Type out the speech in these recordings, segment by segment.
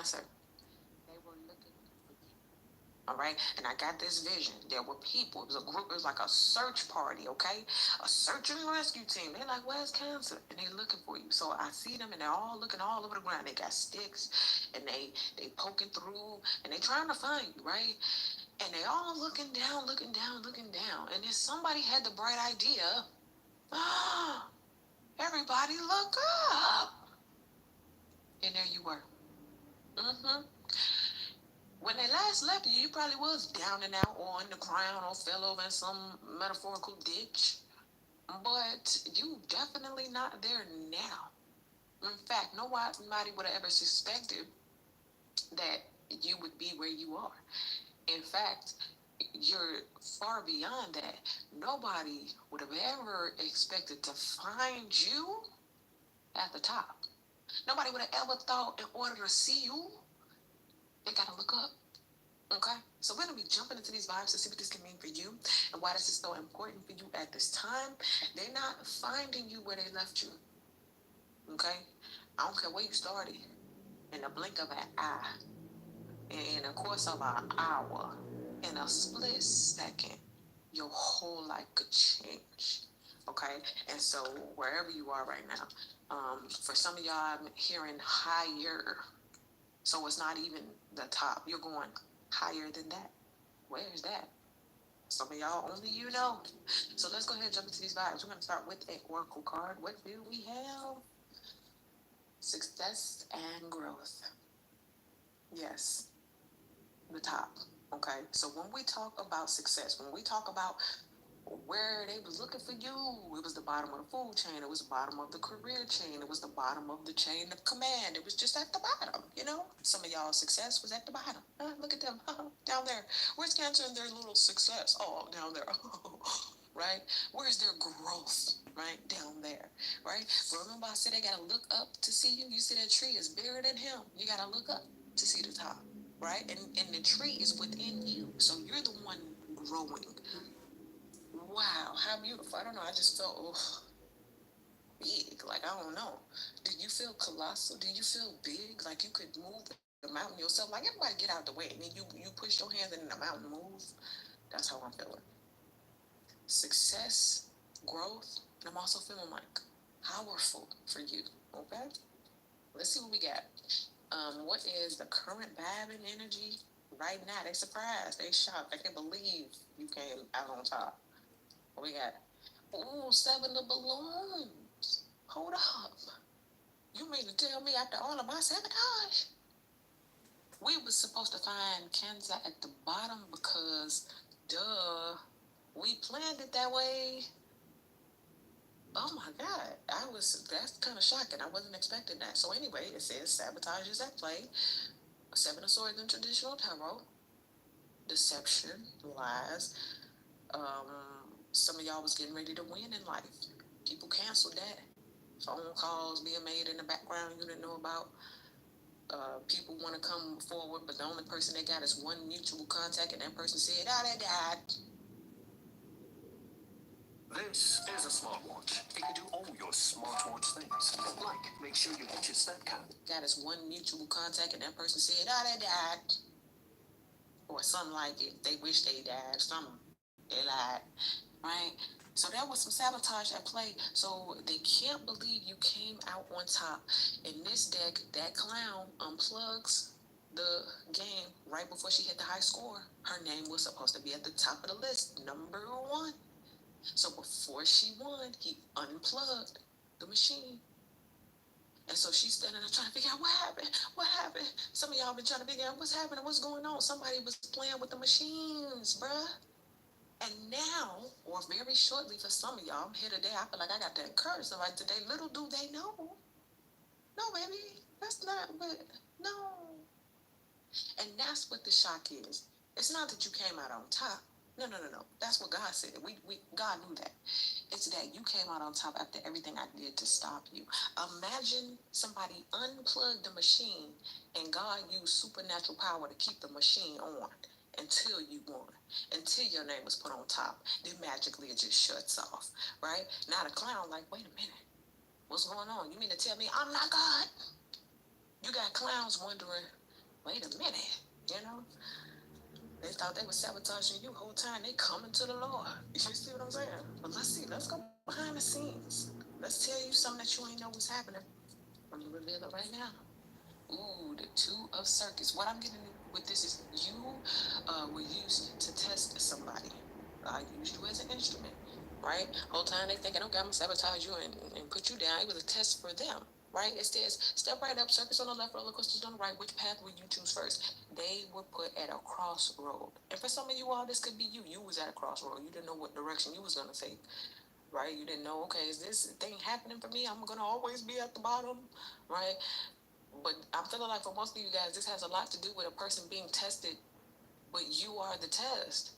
Cancer. They were looking for you. All right. And I got this vision. There were people, it was a group, it was like a search party, okay? A search and rescue team. They're like, where's Cancer? And they're looking for you. So I see them and they're all looking all over the ground. They got sticks and they poking through and they trying to find you, right? And they all looking down, looking down, looking down. And then somebody had the bright idea. Ah, everybody look up. And there you were. Mm-hmm. When they last left you, you probably was down and out or in the ground or fell over in some metaphorical ditch. But you definitely not there now. In fact, nobody would have ever suspected that you would be where you are. In fact, you're far beyond that. Nobody would have ever expected to find you at the top. Nobody would have ever thought in order to see you, they got to look up. Okay, so we're gonna be jumping into these vibes to see what this can mean for you and why this is so important for you at this time. They're not finding you where they left you. Okay, I don't care where you started. In the blink of an eye, in the course of an hour, in a split second, your whole life could change. Okay, and so wherever you are right now, for some of y'all, I'm hearing higher. So it's not even the top. You're going higher than that. Where is that? Some of y'all, only you know. So let's go ahead and jump into these vibes. We're going to start with an oracle card. What do we have? Success and growth. Yes, the top. Okay, so when we talk about success, when we talk about where they was looking for you, it was the bottom of the food chain, it was the bottom of the career chain, it was the bottom of the chain of command, it was just at the bottom, you know. Some of y'all success was at the bottom. Look at them down there. Where's Cancer and their little success? Oh, down there. Right, where's their growth? Right down there. Right, but remember I said they gotta look up to see you. You see that tree is bigger than him, you gotta look up to see the top. Right, and the tree is within you, so you're the one growing. Wow, how beautiful. I don't know. I just felt big. Like, I don't know. Did you feel colossal? Did you feel big? Like you could move the mountain yourself? Like, everybody get out the way. And then you push your hands and the mountain moves. That's how I'm feeling. Success, growth, and I'm also feeling like powerful for you. Okay? Let's see what we got. What is the current vibe and energy right now? They surprised. They shocked. I can't believe you came out on top. What we got? Ooh, 7 of balloons. Hold up. You mean to tell me after all of my sabotage, we was supposed to find Kansas at the bottom because, duh, we planned it that way. Oh my God, that's kind of shocking. I wasn't expecting that. So anyway, it says sabotage is at play. 7 of Swords in traditional tarot. Deception, lies. Some of y'all was getting ready to win in life. People canceled that. Phone calls being made in the background you didn't know about. People want to come forward, but the only person they got is one mutual contact, and that person said, they died. This is a smartwatch. It can do all your smartwatch things. Like, make sure you hit your Snapchat. Got us one mutual contact, and that person said, they died. Or something like it. They wish they died. Something. They lied. Right? So there was some sabotage at play. So they can't believe you came out on top. In this deck, that clown unplugs the game right before she hit the high score. Her name was supposed to be at the top of the list, number 1. So before she won, he unplugged the machine. And so she's standing there trying to figure out what happened. What happened? Some of y'all been trying to figure out what's happening, what's going on. Somebody was playing with the machines, bruh. And now, or very shortly for some of y'all, I'm here today. I feel like I got to encourage somebody today. Little do they know. No, baby, that's not what. No. And that's what the shock is. It's not that you came out on top. No, no, no, no. That's what God said. God knew that. It's that you came out on top after everything I did to stop you. Imagine somebody unplugged the machine and God used supernatural power to keep the machine on until you won, until your name was put on top. Then magically it just shuts off, right? Now the clown like, wait a minute, what's going on? You mean to tell me I'm not God? You got clowns wondering, wait a minute, you know? They thought they were sabotaging you whole time. They coming to the Lord. You see what I'm saying? But let's see. Let's go behind the scenes. Let's tell you something that you ain't know was happening. I'm gonna reveal it right now. Ooh, the two of circus. What I'm getting with this is you were used to test somebody. I used you as an instrument, right? Whole time they thinking, okay, I'm gonna sabotage you and put you down. It was a test for them, right? It says, step right up, circus on the left, roller coasters on the right. Which path will you choose first? They were put at a crossroad. And for some of you all, this could be you. You was at a crossroad. You didn't know what direction you was gonna take, right? You didn't know, okay, is this thing happening for me? I'm gonna always be at the bottom, right? But I'm feeling like for most of you guys, this has a lot to do with a person being tested, but you are the test.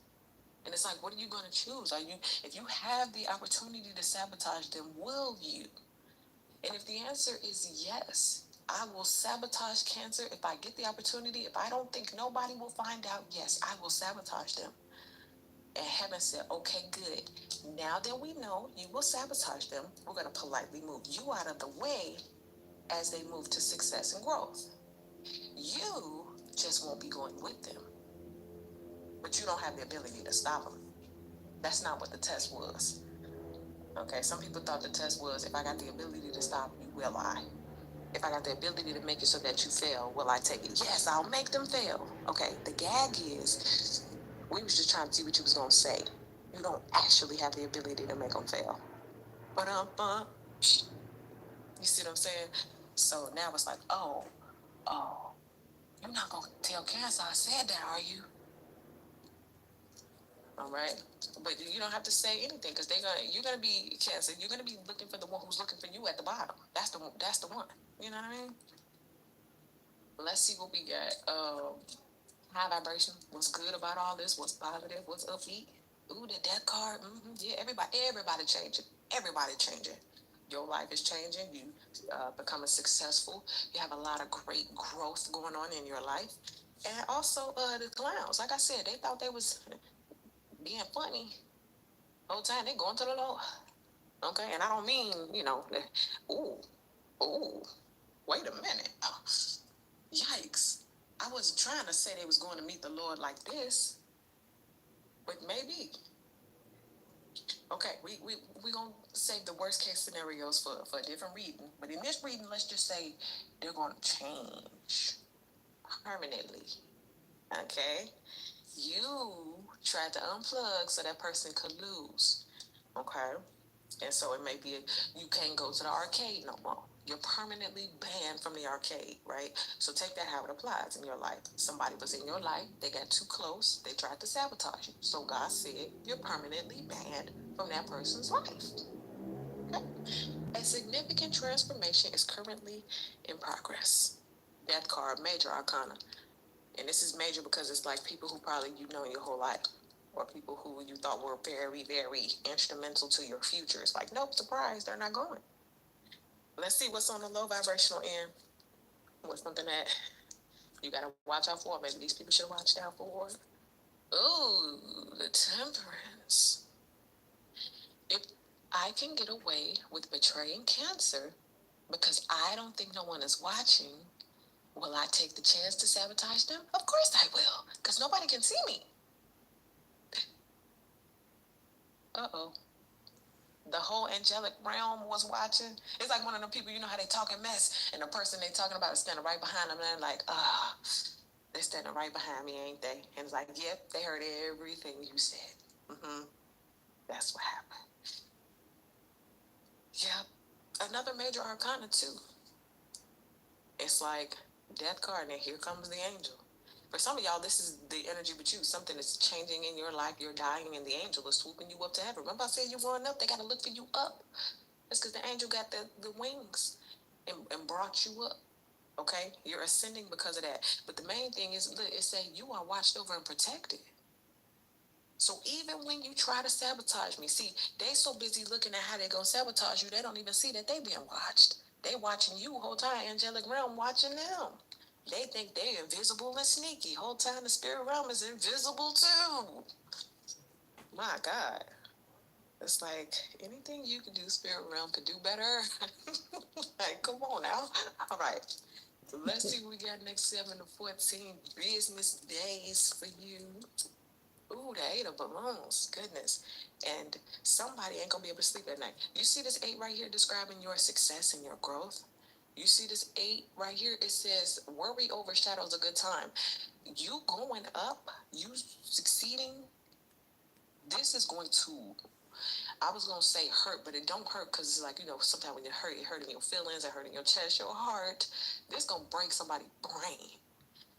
And it's like, what are you going to choose? Are you, if you have the opportunity to sabotage them, will you? And if the answer is yes, I will sabotage Cancer if I get the opportunity. If I don't think nobody will find out, yes, I will sabotage them. And heaven said, okay, good. Now that we know you will sabotage them, we're going to politely move you out of the way as they move to success and growth. You just won't be going with them, but you don't have the ability to stop them. That's not what the test was. Okay, some people thought the test was, if I got the ability to stop you, will I? If I got the ability to make it so that you fail, will I take it? Yes, I'll make them fail. Okay, the gag is, we was just trying to see what you was gonna say. You don't actually have the ability to make them fail. But you see what I'm saying? So now it's like, oh, you're not gonna tell Cancer I said that, are you? All right, but you don't have to say anything because you're gonna be Cancer. You're gonna be looking for the one who's looking for you at the bottom. That's the one. You know what I mean? Let's see what we got. High vibration. What's good about all this? What's positive? What's upbeat? Ooh, the death card. Yeah, everybody changing. Everybody changing. Your life is changing. You becoming successful. You have a lot of great growth going on in your life. And also the clowns. Like I said, they thought they was being funny. Whole time they going to the Lord. Okay, and I don't mean, ooh, ooh, wait a minute. Oh, yikes. I wasn't trying to say they was going to meet the Lord like this, but maybe. Okay, we gonna save the worst case scenarios for a different reading. But in this reading, let's just say they're gonna change permanently. Okay? You tried to unplug so that person could lose. Okay? And so it may be you can't go to the arcade no more. You're permanently banned from the arcade, right? So take that how it applies in your life. Somebody was in your life, they got too close, they tried to sabotage you. So God said, you're permanently banned from that person's life. Okay? A significant transformation is currently in progress. Death card, major arcana. And this is major because it's like people who probably you know your whole life, or people who you thought were very, very instrumental to your future. It's like, nope, surprise, they're not going. Let's see what's on the low vibrational end. What's something that you gotta watch out for? Maybe these people should watch out for. Ooh, the temperance. If I can get away with betraying Cancer because I don't think no one is watching, will I take the chance to sabotage them? Of course I will, because nobody can see me. Uh-oh. The whole angelic realm was watching. It's like one of them people, you know how they talking mess, and the person they talking about is standing right behind them, and they're like, they're standing right behind me, ain't they? And it's like, yep, they heard everything you said. That's what happened. Yep. Another major arcana too. It's like death card, and here comes the angel. For some of y'all, this is the energy with you. Something is changing in your life. You're dying, and the angel is swooping you up to heaven. Remember I said you're going up? They got to look for you up. It's because the angel got the wings and brought you up. Okay? You're ascending because of that. But the main thing is, look, it said you are watched over and protected. So even when you try to sabotage me, see, they so busy looking at how they gonna sabotage you, they don't even see that they being watched. They watching you whole time, angelic realm watching them. They think they invisible and sneaky. Whole time the spirit realm is invisible too. My God. It's like anything you can do, spirit realm could do better. Like, come on now. All right. Let's see what we got next 7 to 14 business days for you. Ooh, the 8 of balloons. Goodness. And somebody ain't gonna be able to sleep at night. You see this 8 right here describing your success and your growth? You see this 8 right here? It says, worry overshadows a good time. You going up, you succeeding, this is going to, I was gonna say hurt, but it don't hurt because it's like, sometimes when you hurt, it hurting your feelings, it hurting your chest, your heart. This gonna break somebody's brain.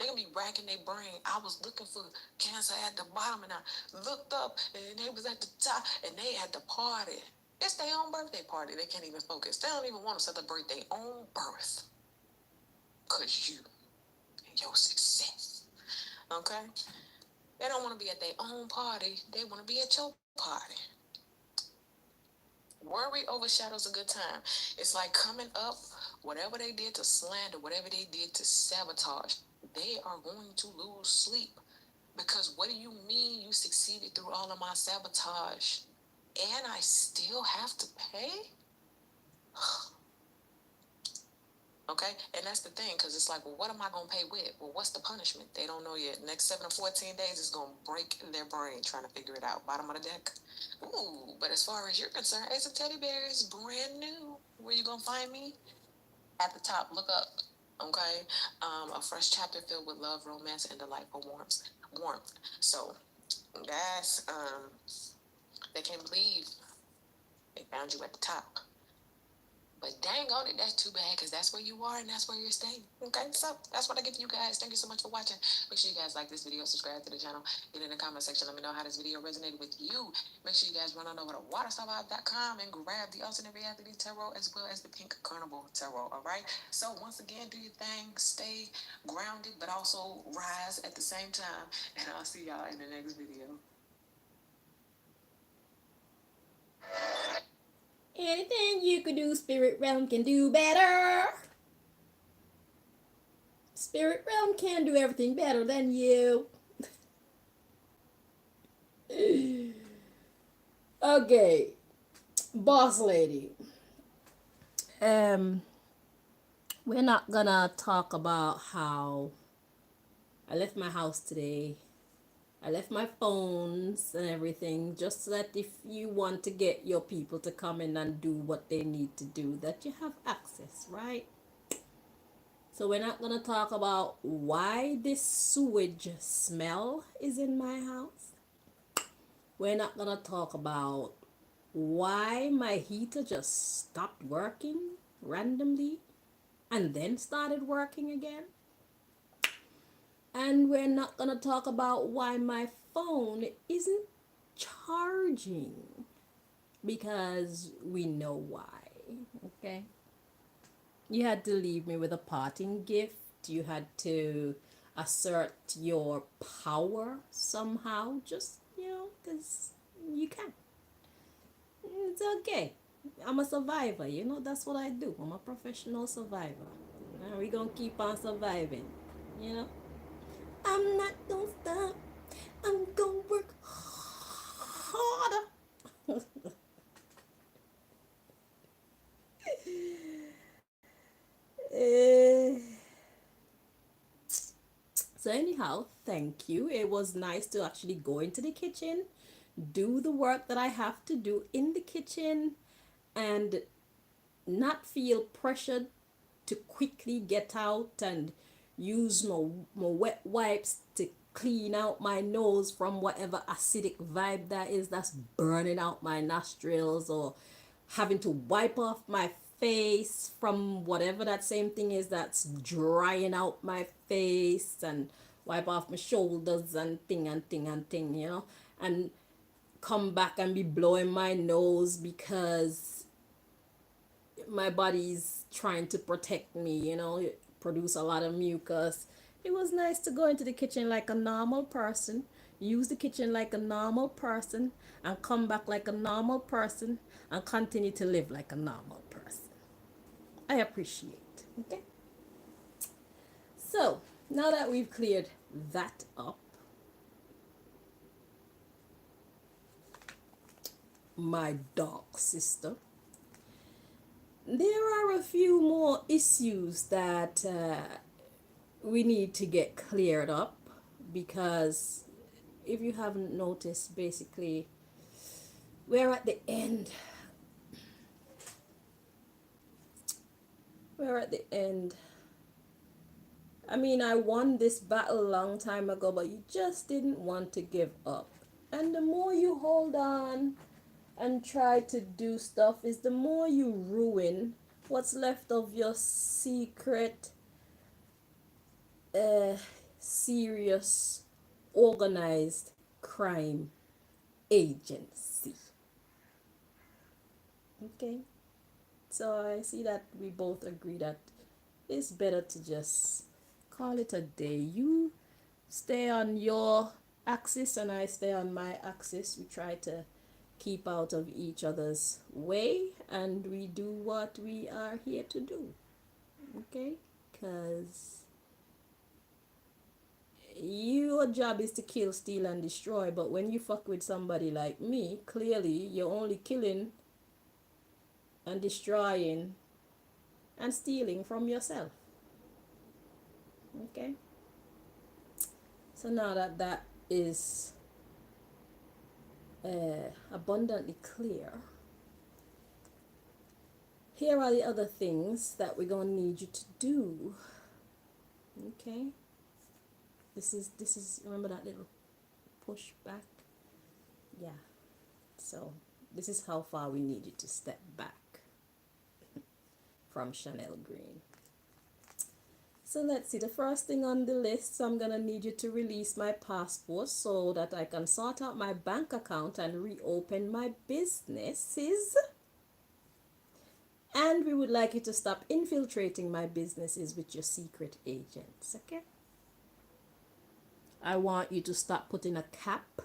They gonna be racking their brain. I was looking for cancer at the bottom, and I looked up, and they was at the top, and they at the party. It's their own birthday party. They can't even focus. They don't even want to celebrate their own birth, cause you and your success. Okay? They don't want to be at their own party. They want to be at your party. Worry overshadows a good time. It's like coming up, whatever they did to slander, whatever they did to sabotage, they are going to lose sleep. Because what do you mean you succeeded through all of my sabotage and I still have to pay? Okay, and that's the thing, because it's like, well, what am I going to pay with? Well, what's the punishment? They don't know yet. Next 7 to 14 days is going to break their brain trying to figure it out. Bottom of the deck. Ooh, but as far as you're concerned, Ace of Teddy Bears, brand new. Where you going to find me? At the top, look up. Okay, a fresh chapter filled with love, romance, and delightful warmth. So that's they can't believe they found you at the top. But dang on it, that's too bad, because that's where you are and that's where you're staying. Okay, so that's what I give you guys. Thank you so much for watching. Make sure you guys like this video, subscribe to the channel, get in the comment section. Let me know how this video resonated with you. Make sure you guys run on over to waterstarvibe.com and grab the Alternate Reality Tarot as well as the Pink Carnival Tarot. All right. So once again, do your thing, stay grounded, but also rise at the same time. And I'll see y'all in the next video. Anything you could do, Spirit Realm can do better. Spirit Realm can do everything better than you. Okay, boss lady. We're not gonna talk about how I left my house today. I left my phones and everything just so that if you want to get your people to come in and do what they need to do, that you have access, right? So we're not going to talk about why this sewage smell is in my house. We're not going to talk about why my heater just stopped working randomly and then started working again. And we're not going to talk about why my phone isn't charging, because we know why, okay? You had to leave me with a parting gift. You had to assert your power somehow, just, because you can. It's okay. I'm a survivor, that's what I do. I'm a professional survivor. And we're going to keep on surviving, I'm not gonna stop. I'm gonna work harder. So anyhow, thank you. It was nice to actually go into the kitchen, do the work that I have to do in the kitchen, and not feel pressured to quickly get out and use my wet wipes to clean out my nose from whatever acidic vibe that is that's burning out my nostrils, or having to wipe off my face from whatever that same thing is that's drying out my face, and wipe off my shoulders and thing and thing and thing, and come back and be blowing my nose because my body's trying to protect me, produce a lot of mucus. It was nice to go into the kitchen like a normal person, use the kitchen like a normal person, and come back like a normal person, and continue to live like a normal person. I appreciate, okay? So, now that we've cleared that up, my dark sister, there are a few more issues that we need to get cleared up, because if you haven't noticed, basically, we're at the end. We're at the end. I mean, I won this battle a long time ago, but you just didn't want to give up. And the more you hold on and try to do stuff, is the more you ruin what's left of your secret, uh, serious, organized crime agency. Okay? So I see that we both agree that it's better to just call it a day. You stay on your axis and I stay on my axis. We try to keep out of each other's way and we do what we are here to do. Okay? Because your job is to kill, steal, and destroy, but when you fuck with somebody like me, clearly you're only killing and destroying and stealing from yourself. Okay? So now that that is abundantly clear, here are the other things that we're going to need you to do. Okay? This is remember that little push back? Yeah. So this is how far we need you to step back from Chanel Green. So let's see, the first thing on the list, so I'm going to need you to release my passport so that I can sort out my bank account and reopen my businesses. And we would like you to stop infiltrating my businesses with your secret agents, okay? I want you to stop putting a cap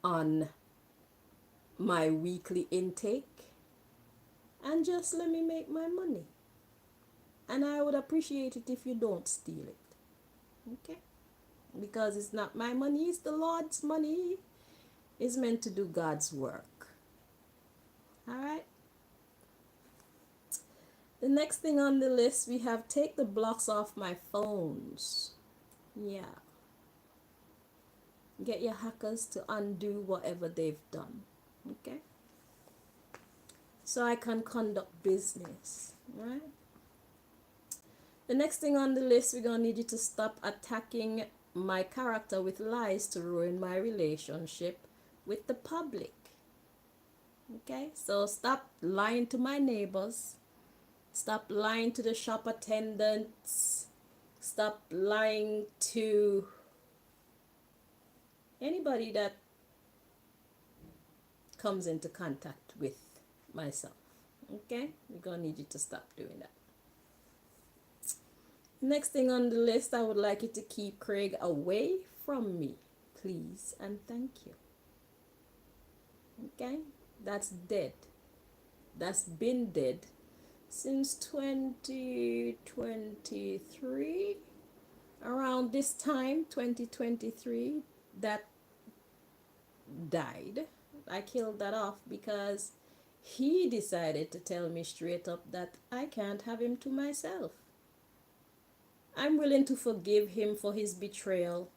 on my weekly intake and just let me make my money. And I would appreciate it if you don't steal it. Okay? Because it's not my money, it's the Lord's money. It's meant to do God's work. Alright? The next thing on the list, we have take the blocks off my phones. Yeah. Get your hackers to undo whatever they've done. Okay? So I can conduct business. Right? The next thing on the list, we're going to need you to stop attacking my character with lies to ruin my relationship with the public. Okay? So stop lying to my neighbors. Stop lying to the shop attendants. Stop lying to anybody that comes into contact with myself. Okay? We're going to need you to stop doing that. Next thing on the list, I would like you to keep Craig away from me, please, and thank you. Okay? That's dead. That's been dead since 2023. Around this time, 2023, that died. I killed that off because he decided to tell me straight up that I can't have him to myself. I'm willing to forgive him for his betrayal.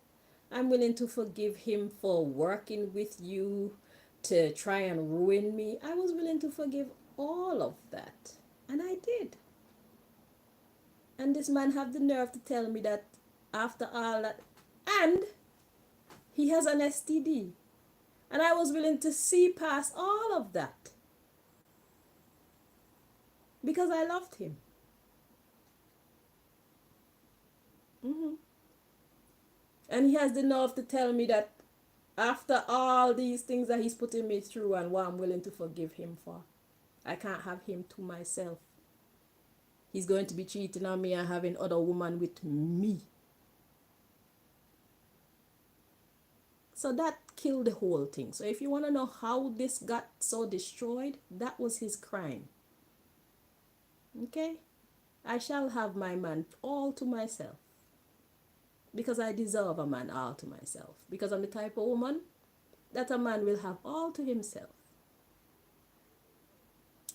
I'm willing to forgive him for working with you to try and ruin me. I was willing to forgive all of that. And I did. And this man had the nerve to tell me that after all that, and he has an STD. And I was willing to see past all of that. Because I loved him. And he has the nerve to tell me that after all these things that he's putting me through and what I'm willing to forgive him for, I can't have him to myself. He's going to be cheating on me and having other women with me. So that killed the whole thing. So if you want to know how this got so destroyed, that was his crime. Okay? I shall have my man all to myself. Because I deserve a man all to myself. Because I'm the type of woman that a man will have all to himself.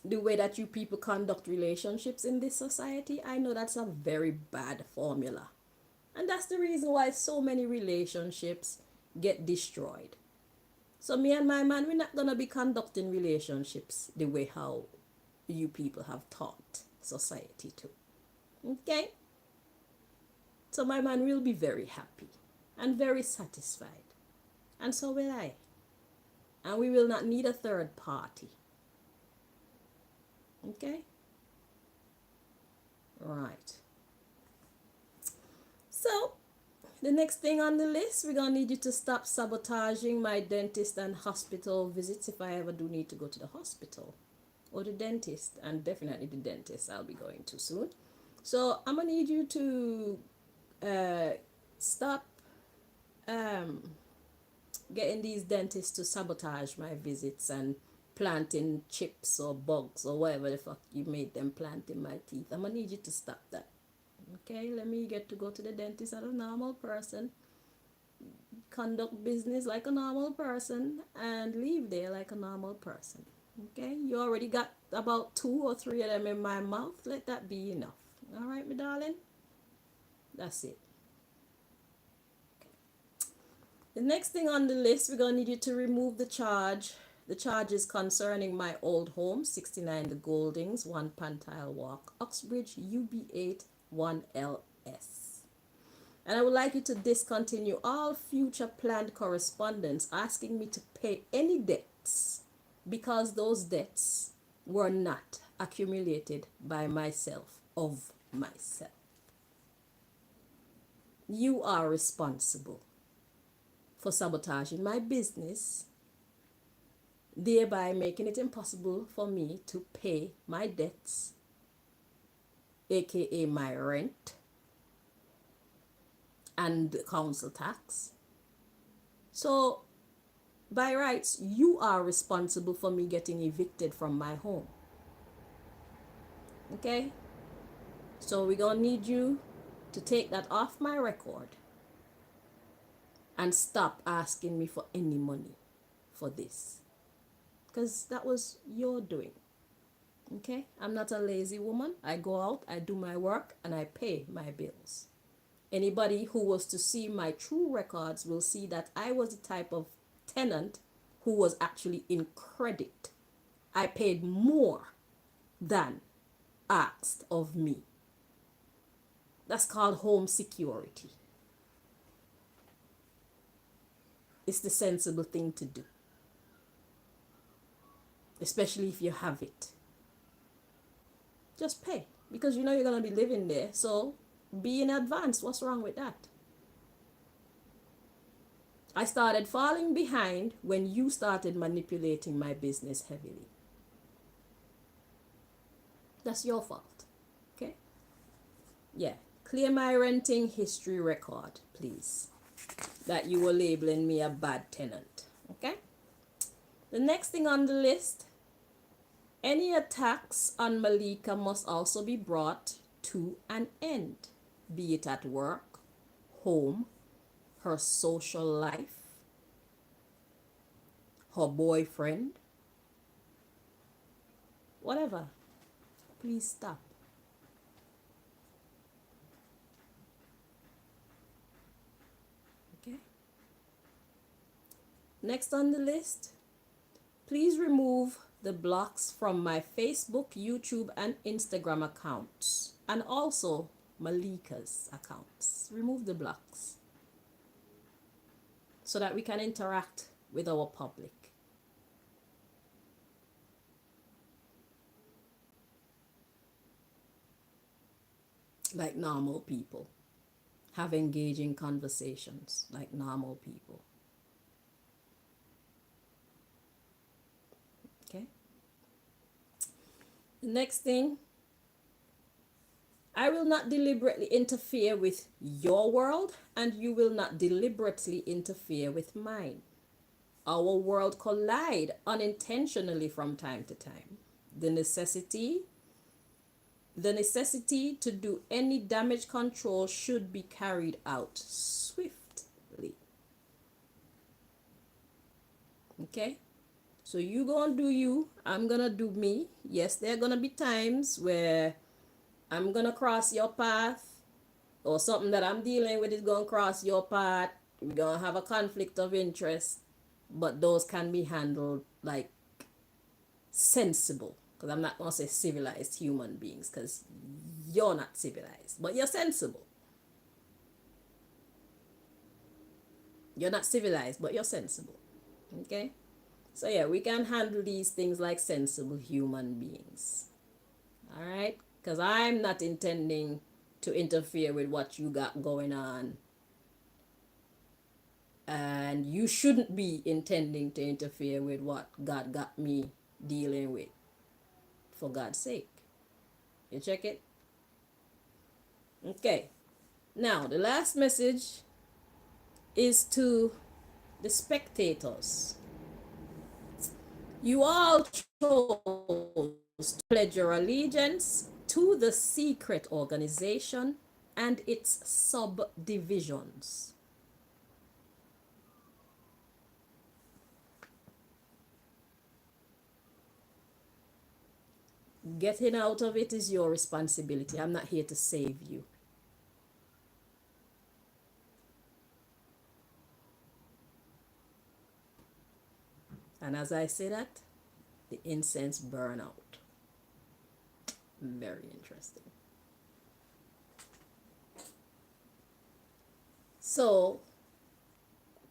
the way that you people conduct relationships in this society, I know that's a very bad formula. And that's the reason why so many relationships get destroyed. So me and my man, we're not gonna be conducting relationships the way how you people have taught society to. Okay? So my man will be very happy and very satisfied. And so will I. And we will not need a third party. Okay? Right. So, the next thing on the list, we're going to need you to stop sabotaging my dentist and hospital visits if I ever do need to go to the hospital or the dentist. And definitely the dentist I'll be going to soon. So, I'm going to need you to stop getting these dentists to sabotage my visits and planting chips or bugs or whatever the fuck you made them plant in my teeth. I'm gonna need you to stop that. Okay, let me get to go to the dentist as a normal person, conduct business like a normal person, and leave there like a normal person. Okay, you already got about 2 or 3 of them in my mouth. Let that be enough. All right, my darling. That's it. The next thing on the list, we're going to need you to remove the charges concerning my old home, 69 The Goldings, 1 Pantile Walk, Uxbridge, UB8 1LS. And I would like you to discontinue all future planned correspondence asking me to pay any debts because those debts were not accumulated by myself, of myself. You are responsible for sabotaging my business, thereby making it impossible for me to pay my debts, aka my rent and council tax. So, by rights, you are responsible for me getting evicted from my home. Okay? So, we're gonna need you to take that off my record and stop asking me for any money for this, because that was your doing. Okay, I'm not a lazy woman. I go out, I do my work, and I pay my bills. Anybody who was to see my true records will see that I was the type of tenant who was actually in credit. I paid more than asked of me. That's called home security. It's the sensible thing to do, especially if you have it. Just pay, because you know you're going to be living there, so be in advance. What's wrong with that? I started falling behind when you started manipulating my business heavily. That's your fault. Okay? Yeah. Clear my renting history record, please, that you were labeling me a bad tenant. Okay? The next thing on the list, any attacks on Malika must also be brought to an end, be it at work, home, her social life, her boyfriend, whatever. Please stop. Okay? Next on the list, please remove the blocks from my Facebook, YouTube, and Instagram accounts, and also Malika's accounts. Remove the blocks so that we can interact with our public. Like normal people. Have engaging conversations like normal people. Okay? The next thing, I will not deliberately interfere with your world, and you will not deliberately interfere with mine. Our world collide unintentionally from time to time. The necessity to do any damage control should be carried out swiftly. Okay? So you gonna do you, I'm gonna do me. Yes, there are gonna be times where I'm gonna cross your path, or something that I'm dealing with is gonna cross your path. We're gonna have a conflict of interest, but those can be handled like sensible. Because I'm not gonna say civilized human beings, because you're not civilized, but you're sensible. You're not civilized, but you're sensible. Okay? So yeah, we can handle these things like sensible human beings. All right? Because I'm not intending to interfere with what you got going on. And you shouldn't be intending to interfere with what God got me dealing with, for God's sake. You check it? Okay. Now, the last message is to the spectators. You all chose to pledge your allegiance to the secret organization and its subdivisions. Getting out of it is your responsibility. I'm not here to save you. And as I say that, the incense burn out. Very interesting. So,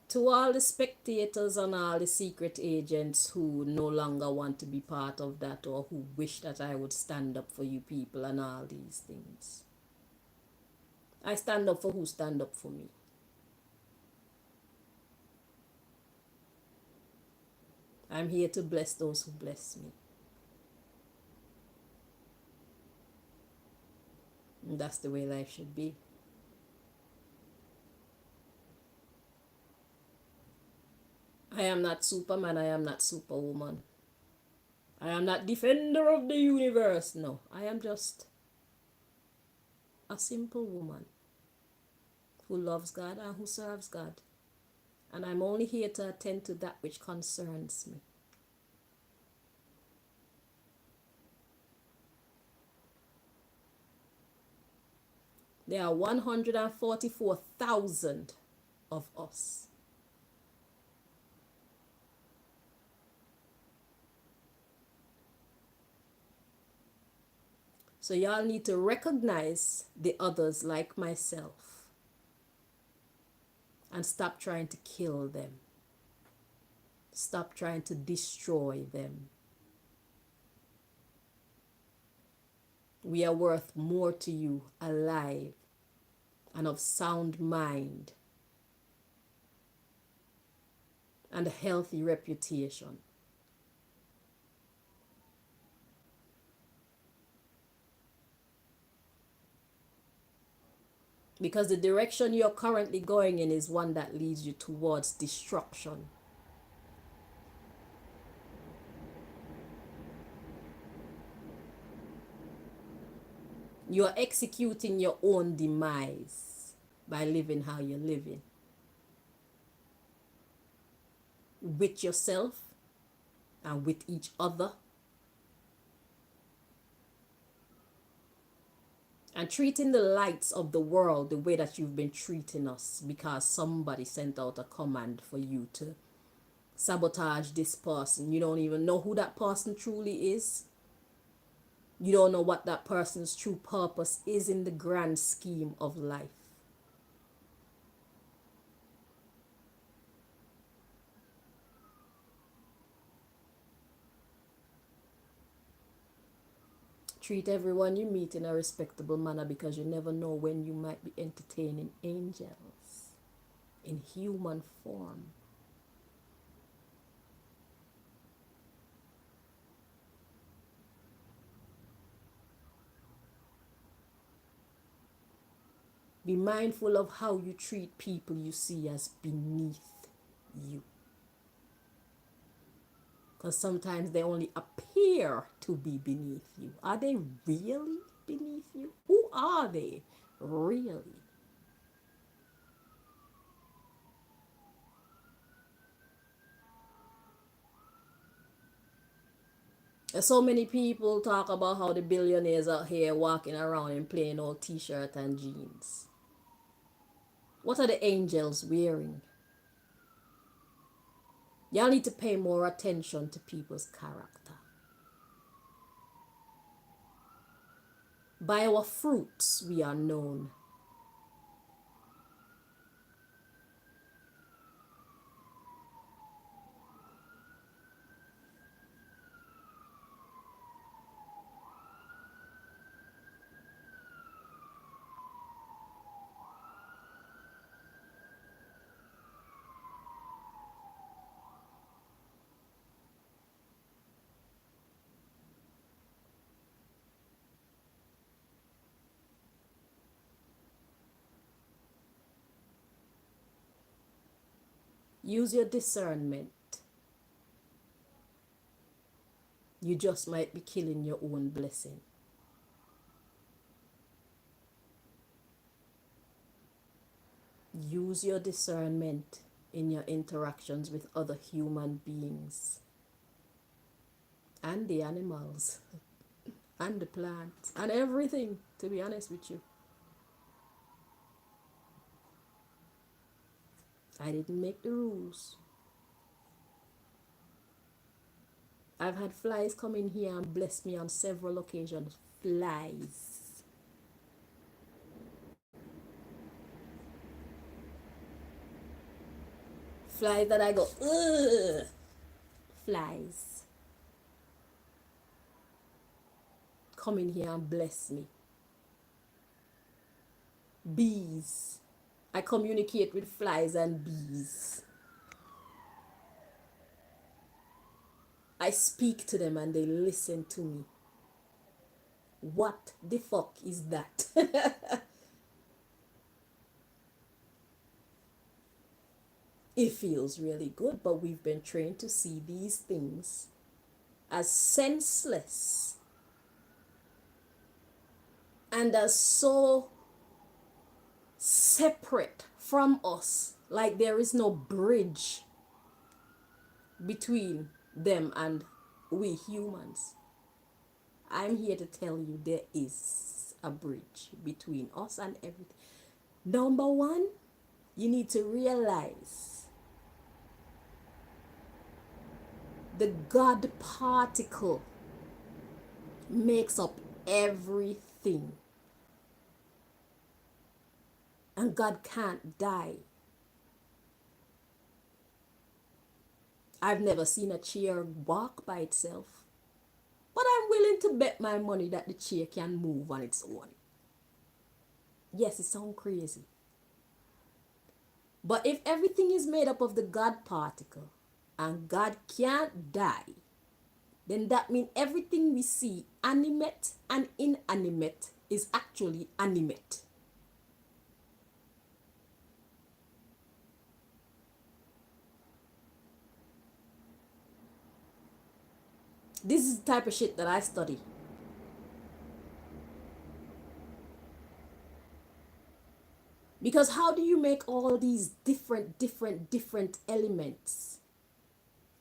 to all the spectators and all the secret agents who no longer want to be part of that, or who wish that I would stand up for you people and all these things, I stand up for who stand up for me. I'm here to bless those who bless me. And that's the way life should be. I am not Superman, I am not Superwoman. I am not defender of the universe. No, I am just a simple woman who loves God and who serves God. And I'm only here to attend to that which concerns me. There are 144,000 of us. So y'all need to recognize the others like myself and stop trying to kill them. Stop trying to destroy them. We are worth more to you alive and of sound mind and a healthy reputation. Because the direction you're currently going in is one that leads you towards destruction. You're executing your own demise by living how you're living. With yourself and with each other. And treating the lights of the world the way that you've been treating us, because somebody sent out a command for you to sabotage this person. You don't even know who that person truly is. You don't know what that person's true purpose is in the grand scheme of life. Treat everyone you meet in a respectable manner, because you never know when you might be entertaining angels in human form. Be mindful of how you treat people you see as beneath you. Because sometimes they only appear to be beneath you. Are they really beneath you? Who are they really? So many people talk about how the billionaires out here walking around in plain old t-shirt and jeans. What are the angels wearing? Y'all need to pay more attention to people's character. By our fruits we are known. Use your discernment. You just might be killing your own blessing. Use your discernment in your interactions with other human beings and the animals and the plants and everything, to be honest with you. I didn't make the rules. I've had flies come in here and bless me on several occasions. Flies. Flies that I go, ugh. Flies. Come in here and bless me. Bees. I communicate with flies and bees. I speak to them and they listen to me. What the fuck is that? It feels really good, but we've been trained to see these things as senseless and as so separate from us, like there is no bridge between them and we humans. I'm here to tell you there is a bridge between us and everything. Number one, you need to realize the God particle makes up everything. And God can't die. I've never seen a chair walk by itself. But I'm willing to bet my money that the chair can move on its own. Yes, it sounds crazy. But if everything is made up of the God particle and God can't die, then that means everything we see, animate and inanimate, is actually animate. This is the type of shit that I study. Because how do you make all these different elements?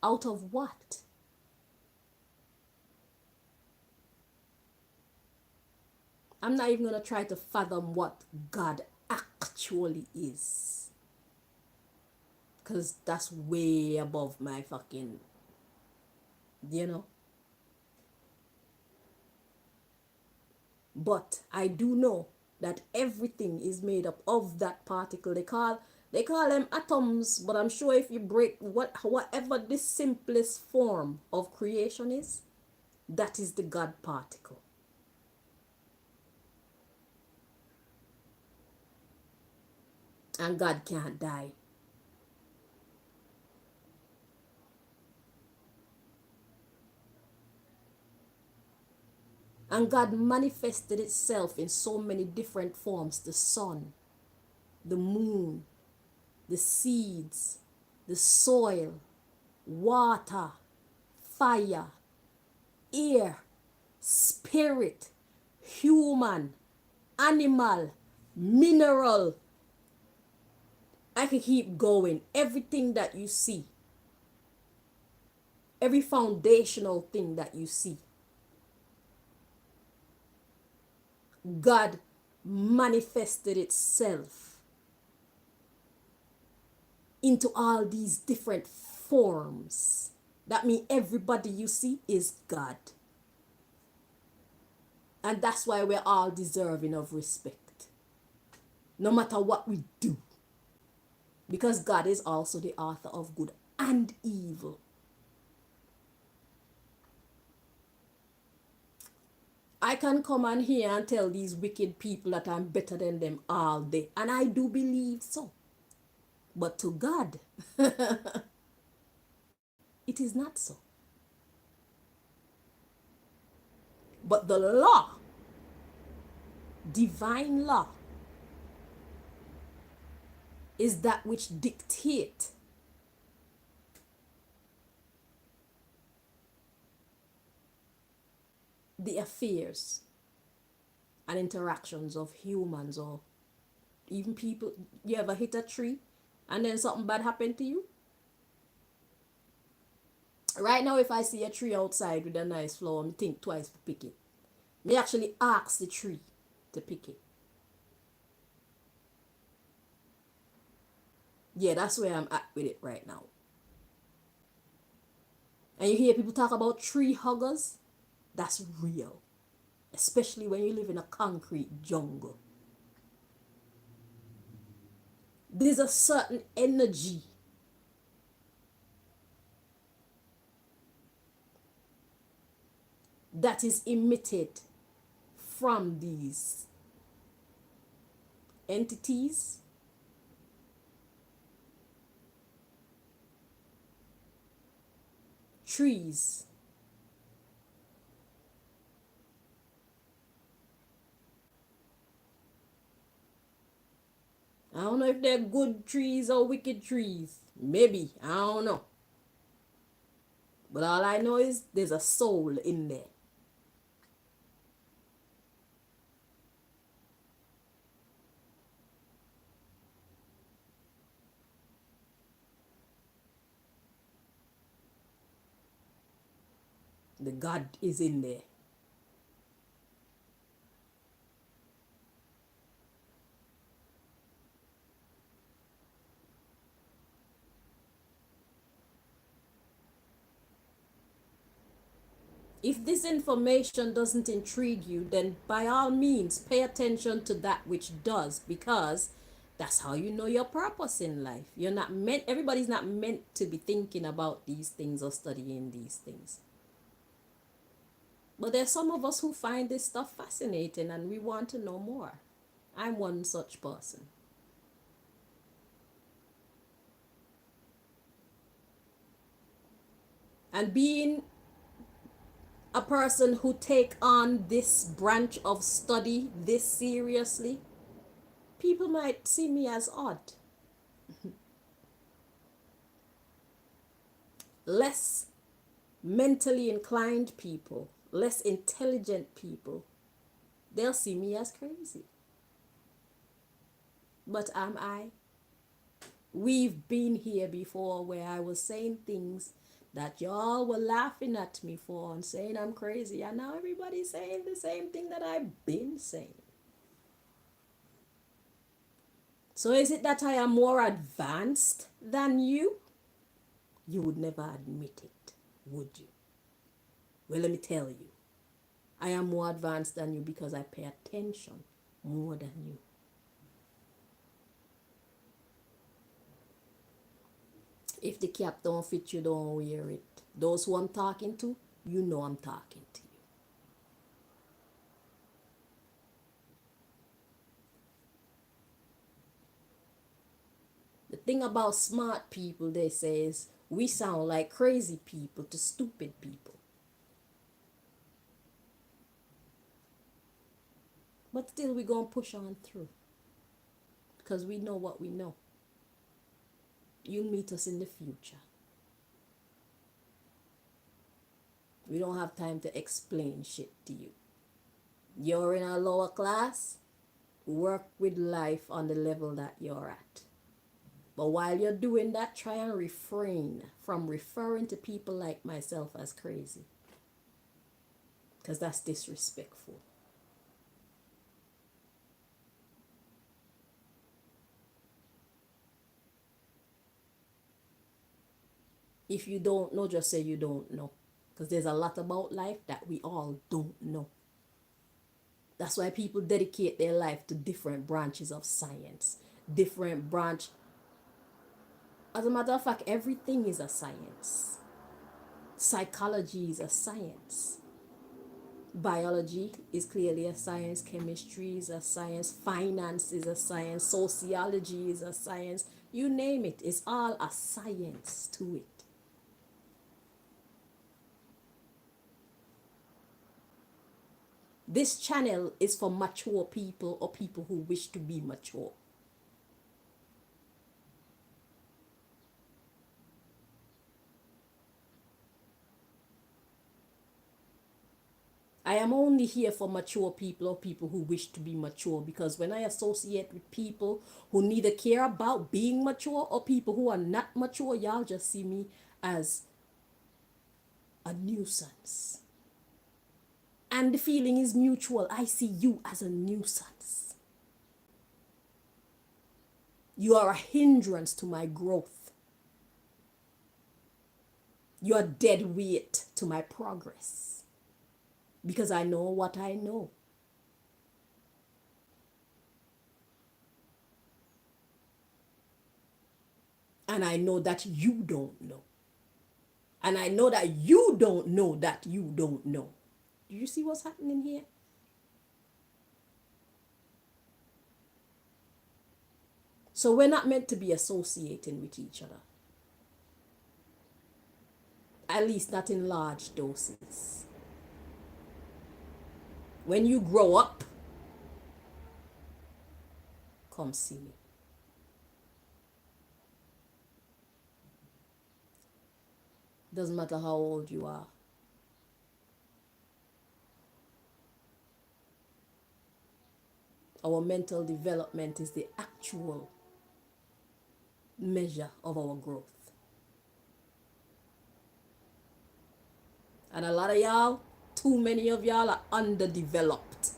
Out of what? I'm not even going to try to fathom what God actually is. Because that's way above my fucking, you know. But I do know that everything is made up of that particle. They call them atoms, but I'm sure if you break whatever the simplest form of creation is, that is the God particle. And God can't die. And God manifested itself in so many different forms: the sun, the moon, the seeds, the soil, water, fire, air, spirit, human, animal, mineral. I can keep going. Everything that you see, every foundational thing that you see, God manifested itself into all these different forms. That means everybody you see is God. And that's why we're all deserving of respect, no matter what we do. Because God is also the author of good and evil. I can come on here and tell these wicked people that I'm better than them all day. And I do believe so. But to God, it is not so. But the law, divine law, is that which dictates the affairs and interactions of humans, or even people. You ever hit a tree and then something bad happened to you? Right now, if I see a tree outside with a nice flower, I think twice to pick it. Me actually ask the tree to pick it. Yeah, that's where I'm at with it right now. And you hear people talk about tree huggers. That's real. Especially when you live in a concrete jungle. There's a certain energy that is emitted from these entities, trees. I don't know if they're good trees or wicked trees. Maybe. I don't know. But all I know is there's a soul in there. The God is in there. If this information doesn't intrigue you, then by all means pay attention to that which does, because that's how you know your purpose in life. You're not meant, everybody's not meant to be thinking about these things or studying these things. But there's some of us who find this stuff fascinating and we want to know more. I'm one such person. And being a person who take on this branch of study this seriously, people might see me as odd. Less mentally inclined people, less intelligent people, they'll see me as crazy. But am I? We've been here before where I was saying things that y'all were laughing at me for and saying I'm crazy, and now everybody's saying the same thing that I've been saying. So is it that I am more advanced than you? You would never admit it, would you? Well, let me tell you. I am more advanced than you because I pay attention more than you. If the cap don't fit you, don't wear it. Those who I'm talking to, you know I'm talking to you. The thing about smart people, they say, is we sound like crazy people to stupid people. But still, we're going to push on through. Because we know what we know. You'll meet us in the future. We don't have time to explain shit to you. You're in a lower class, work with life on the level that you're at. But while you're doing that, try and refrain from referring to people like myself as crazy. Because that's disrespectful. If you don't know, just say you don't know. Because there's a lot about life that we all don't know. That's why people dedicate their life to different branches of science. Different branch. As a matter of fact, everything is a science. Psychology is a science. Biology is clearly a science. Chemistry is a science. Finance is a science. Sociology is a science. You name it. It's all a science to it. This channel is for mature people or people who wish to be mature. I am only here for mature people or people who wish to be mature, because when I associate with people who neither care about being mature or people who are not mature, y'all just see me as a nuisance. And the feeling is mutual. I see you as a nuisance. You are a hindrance to my growth. You are dead weight to my progress. Because I know what I know. And I know that you don't know. And I know that you don't know that you don't know. Do you see what's happening here? So we're not meant to be associating with each other. At least not in large doses. When you grow up, come see me. Doesn't matter how old you are. Our mental development is the actual measure of our growth. And a lot of y'all, too many of y'all are underdeveloped.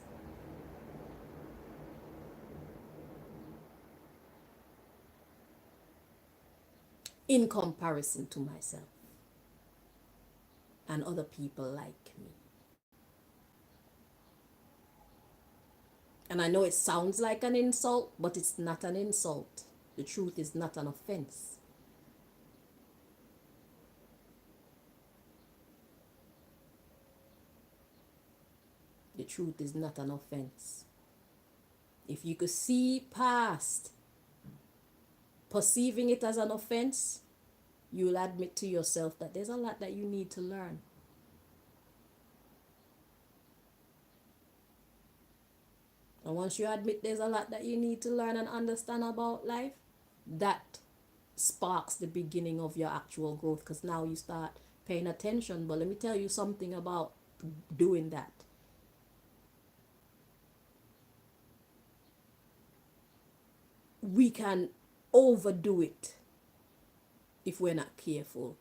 In comparison to myself and other people like me. And I know it sounds like an insult, but it's not an insult. The truth is not an offense. The truth is not an offense. If you could see past perceiving it as an offense, you'll admit to yourself that there's a lot that you need to learn. And once you admit there's a lot that you need to learn and understand about life, that sparks the beginning of your actual growth, because now you start paying attention. But let me tell you something about doing that. We can overdo it if we're not careful.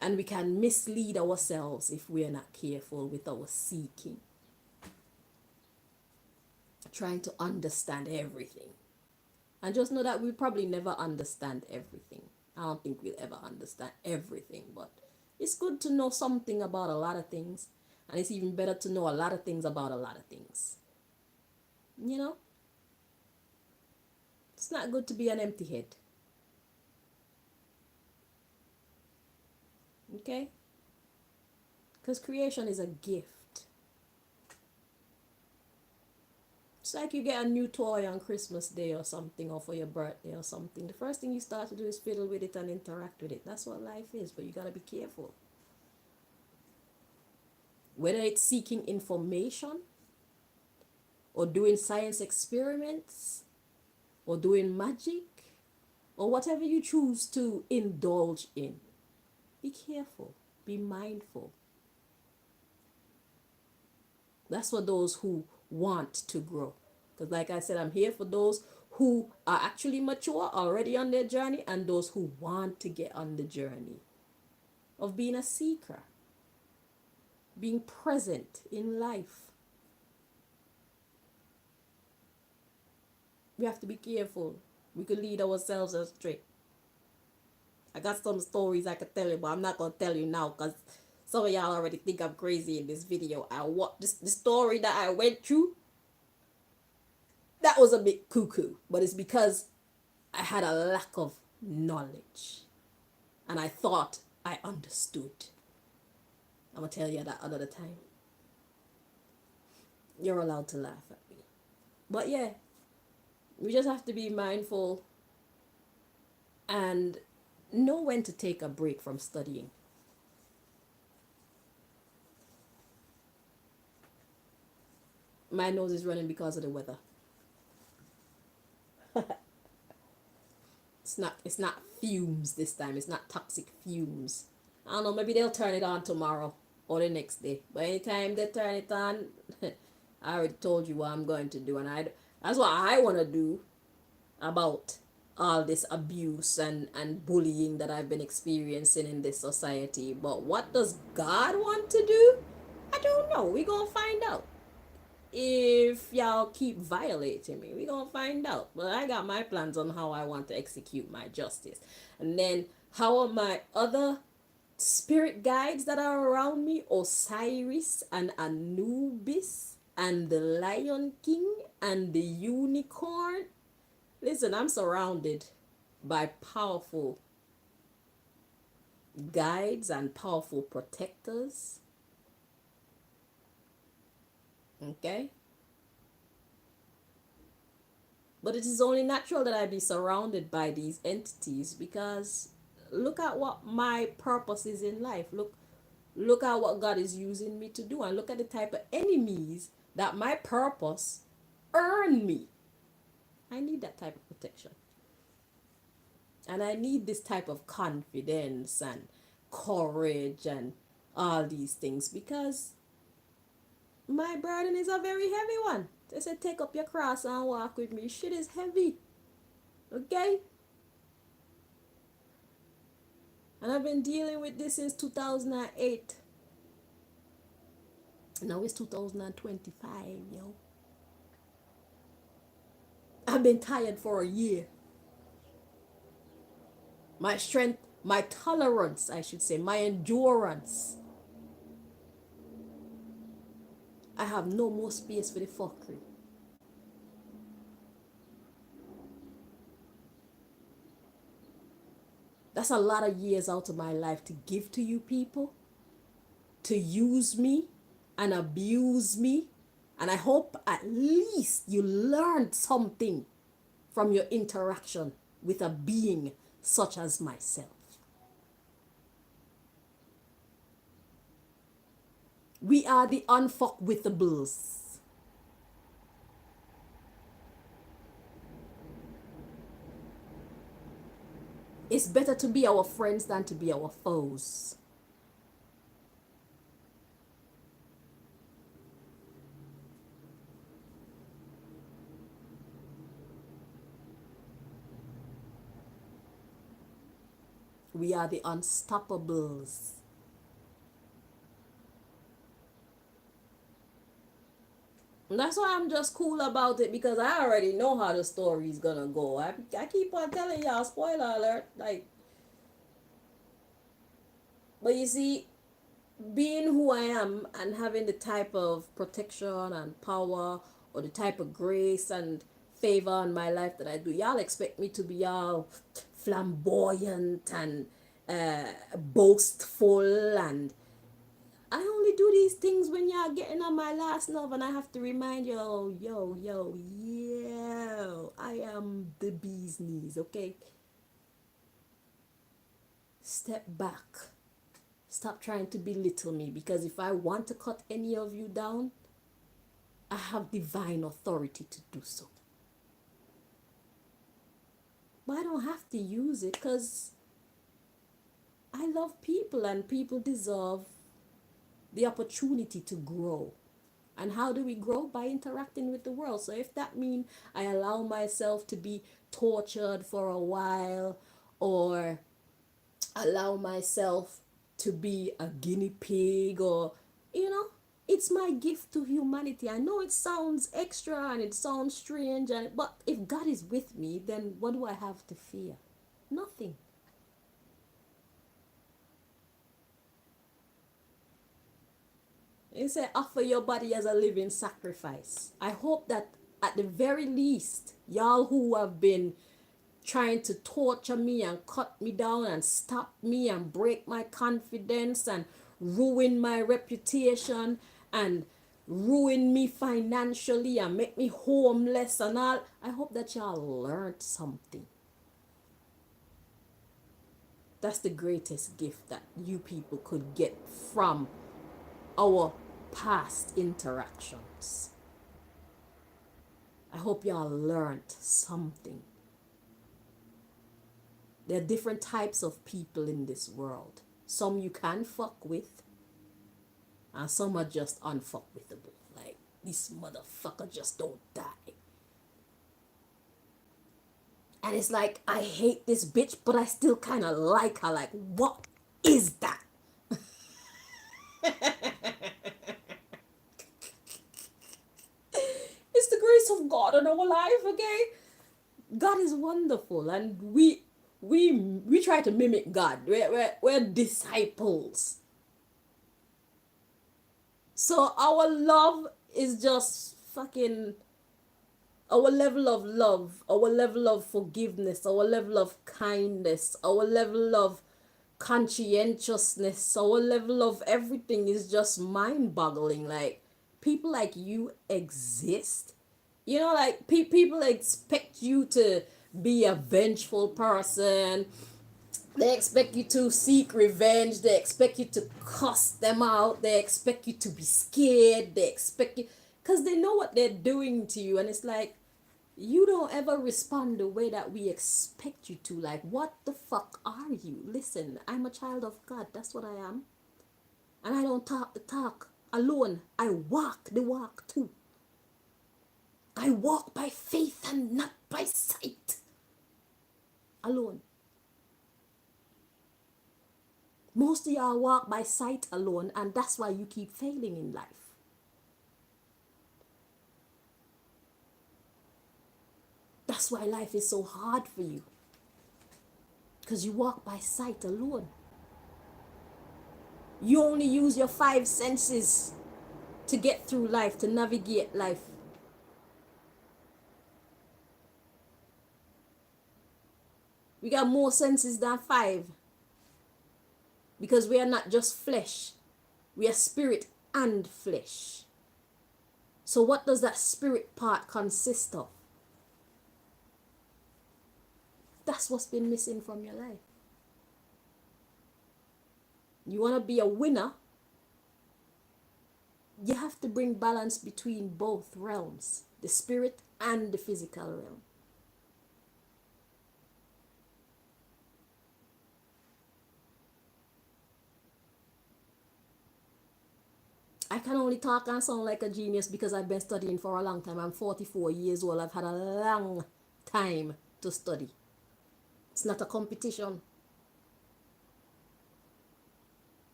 And we can mislead ourselves if we're not careful with our seeking. Trying to understand everything. And just know that we probably never understand everything. I don't think we'll ever understand everything, but it's good to know something about a lot of things. And it's even better to know a lot of things about a lot of things. You know? It's not good to be an empty head. Okay? Because creation is a gift. It's like you get a new toy on Christmas Day or something, or for your birthday or something. The first thing you start to do is fiddle with it and interact with it. That's what life is, but you gotta be careful. Whether it's seeking information, or doing science experiments, or doing magic, or whatever you choose to indulge in, be careful, be mindful. That's for those who want to grow. Because like I said, I'm here for those who are actually mature, already on their journey, and those who want to get on the journey of being a seeker, being present in life. We have to be careful. We could lead ourselves astray. I got some stories I could tell you, but I'm not gonna tell you now because some of y'all already think I'm crazy in this video. The story that I went through, that was a bit cuckoo, but it's because I had a lack of knowledge and I thought I understood. I'm gonna tell you that another time. You're allowed to laugh at me. But yeah, we just have to be mindful and know when to take a break from studying. My nose is running because of the weather. It's not fumes this time. It's not toxic fumes. I don't know, maybe they'll turn it on tomorrow or the next day. But anytime they turn it on, I already told you what I'm going to do, and that's what I want to do about all this abuse and bullying that I've been experiencing in this society. But what does God want to do? I don't know. We're going to find out. If y'all keep violating me, we're going to find out. But I got my plans on how I want to execute my justice. And then how are my other spirit guides that are around me, Osiris and Anubis and the Lion King and the Unicorn? Listen, I'm surrounded by powerful guides and powerful protectors. Okay? But it is only natural that I be surrounded by these entities because look at what my purpose is in life. Look at what God is using me to do, and look at the type of enemies that my purpose earn me. I need that type of protection. And I need this type of confidence and courage and all these things because my burden is a very heavy one. They said, take up your cross and walk with me. Shit is heavy. Okay? And I've been dealing with this since 2008. Now it's 2025, yo. I've been tired for a year. My strength, my tolerance, I should say, my endurance. I have no more space for the fuckery. That's a lot of years out of my life to give to you people, to use me and abuse me. And I hope at least you learned something from your interaction with a being such as myself. We are the unfuckwithables. It's better to be our friends than to be our foes. We are the unstoppables. And that's why I'm just cool about it because I already know how the story's gonna go. I keep on telling y'all, spoiler alert, like, but you see, being who I am and having the type of protection and power or the type of grace and favor in my life that I do, y'all expect me to be all flamboyant and boastful, and I only do these things when y'all getting on my last nerve, and I have to remind you, yo, I am the bee's knees, okay? Step back. Stop trying to belittle me, because if I want to cut any of you down, I have divine authority to do so. But I don't have to use it because I love people and people deserve the opportunity to grow. And how do we grow? By interacting with the world. So if that means I allow myself to be tortured for a while, or allow myself to be a guinea pig, or, you know, it's my gift to humanity. I know it sounds extra and it sounds strange, but if God is with me, then what do I have to fear? Nothing. He said, offer your body as a living sacrifice. I hope that at the very least, y'all who have been trying to torture me and cut me down and stop me and break my confidence and ruin my reputation and ruin me financially and make me homeless and all, I hope that y'all learned something. That's the greatest gift that you people could get from our past interactions. I hope y'all learned something. There are different types of people in this world. Some you can fuck with, and some are just unfuckwithable. Like, this motherfucker just don't die. And it's like, I hate this bitch, but I still kind of like her. Like, what is that? It's the grace of God in our life, okay? God is wonderful, and we try to mimic God. We're disciples. So our love is just fucking, our level of love, our level of forgiveness, our level of kindness, our level of conscientiousness, our level of everything is just mind-boggling. Like, people like you exist. You know, like, people expect you to be a vengeful person. They expect you to seek revenge. They expect you to cuss them out. They expect you to be scared. They expect you, because they know what they're doing to you. And it's like, you don't ever respond the way that we expect you to. Like, what the fuck are you? Listen, I'm a child of God. That's what I am. And I don't talk the talk alone. I walk the walk too. I walk by faith and not by sight. Alone. Most of y'all walk by sight alone, and that's why you keep failing in life. That's why life is so hard for you. Because you walk by sight alone. You only use your 5 senses to get through life, to navigate life. We got more senses than 5. Because we are not just flesh. We are spirit and flesh. So what does that spirit part consist of? That's what's been missing from your life. You want to be a winner, you have to bring balance between both realms, the spirit and the physical realm. I can only talk and sound like a genius because I've been studying for a long time. I'm 44 years old. I've had a long time to study. It's not a competition.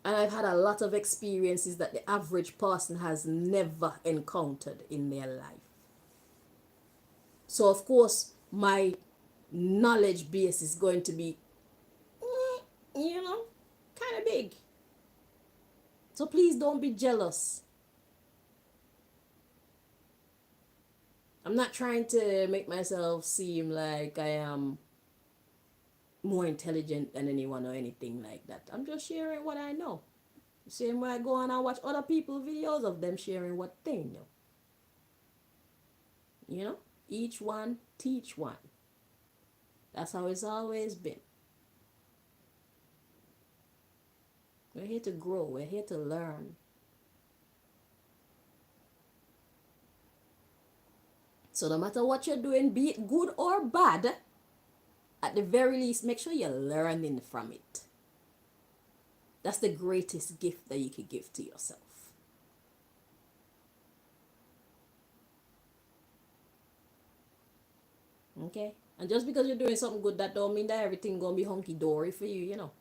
And I've had a lot of experiences that the average person has never encountered in their life. So, of course, my knowledge base is going to be, kind of big. So please don't be jealous. I'm not trying to make myself seem like I am more intelligent than anyone or anything like that. I'm just sharing what I know. Same way I go on and watch other people's videos of them sharing what they know. You know? Each one teach one. That's how it's always been. We're here to grow. We're here to learn. So no matter what you're doing, be it good or bad, at the very least, make sure you're learning from it. That's the greatest gift that you could give to yourself. Okay? And just because you're doing something good, that don't mean that everything gonna be hunky dory for you, you know.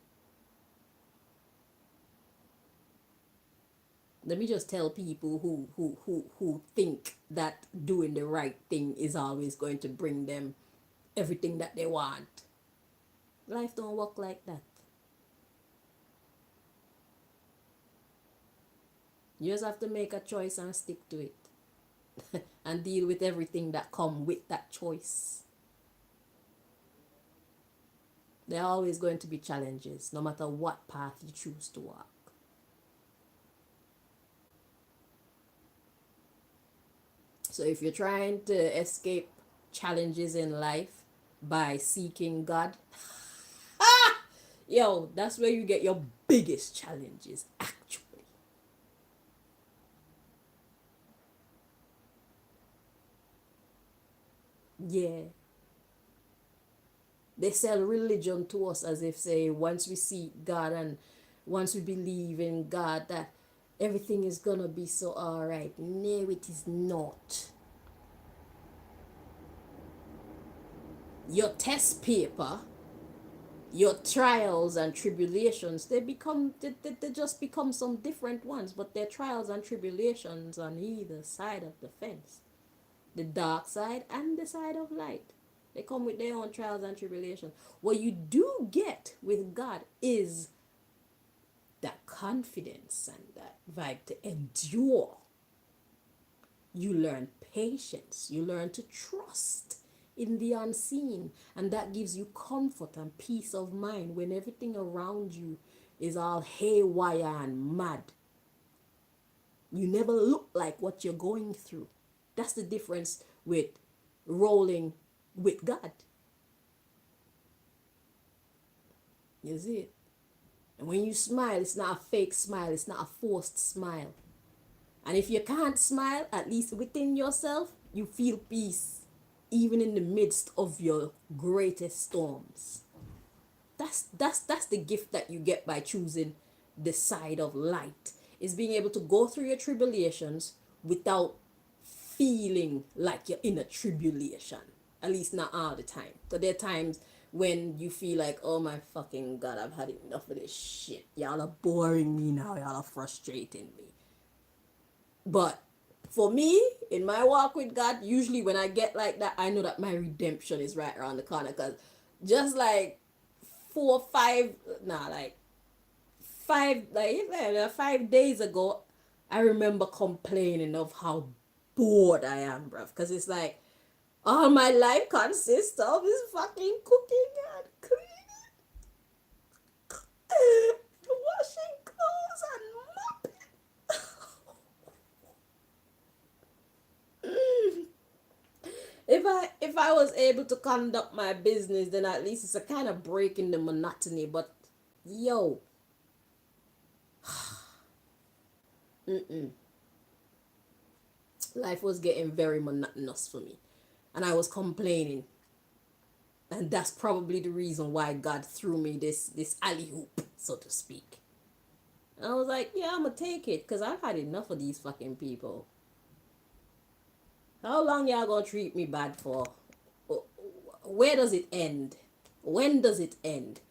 Let me just tell people who think that doing the right thing is always going to bring them everything that they want. Life don't work like that. You just have to make a choice and stick to it. And deal with everything that come with that choice. There are always going to be challenges, no matter what path you choose to walk. So if you're trying to escape challenges in life by seeking God, yo, that's where you get your biggest challenges, actually. Yeah. They sell religion to us as if, say, once we seek God and once we believe in God, that everything is gonna be so alright. No, it is not. Your test paper, your trials and tribulations, they just become some different ones, but they're trials and tribulations on either side of the fence. The dark side and the side of light. They come with their own trials and tribulations. What you do get with God is that confidence and that vibe to endure. You learn patience. You learn to trust in the unseen. And that gives you comfort and peace of mind when everything around you is all haywire and mad. You never look like what you're going through. That's the difference with rolling with God. You see it? And when you smile, it's not a fake smile, it's not a forced smile. And if you can't smile, at least within yourself, you feel peace, even in the midst of your greatest storms. That's the gift that you get by choosing the side of light. Is being able to go through your tribulations without feeling like you're in a tribulation. At least not all the time. So there are times when you feel like, oh my fucking God, I've had enough of this shit. Y'all are boring me now. Y'all are frustrating me. But for me, in my walk with God, usually when I get like that, I know that my redemption is right around the corner. Because just like 5 days ago, I remember complaining of how bored I am, bruv. Because it's like, all my life consists of is fucking cooking and cleaning, washing clothes and mopping. If I was able to conduct my business, then at least it's a kind of break in the monotony. But yo, life was getting very monotonous for me, and I was complaining. And that's probably the reason why God threw me this alley hoop, so to speak. And I was like, yeah, I'm gonna take it, because I've had enough of these fucking people. How long y'all gonna treat me bad for? Where does it end? When does it end?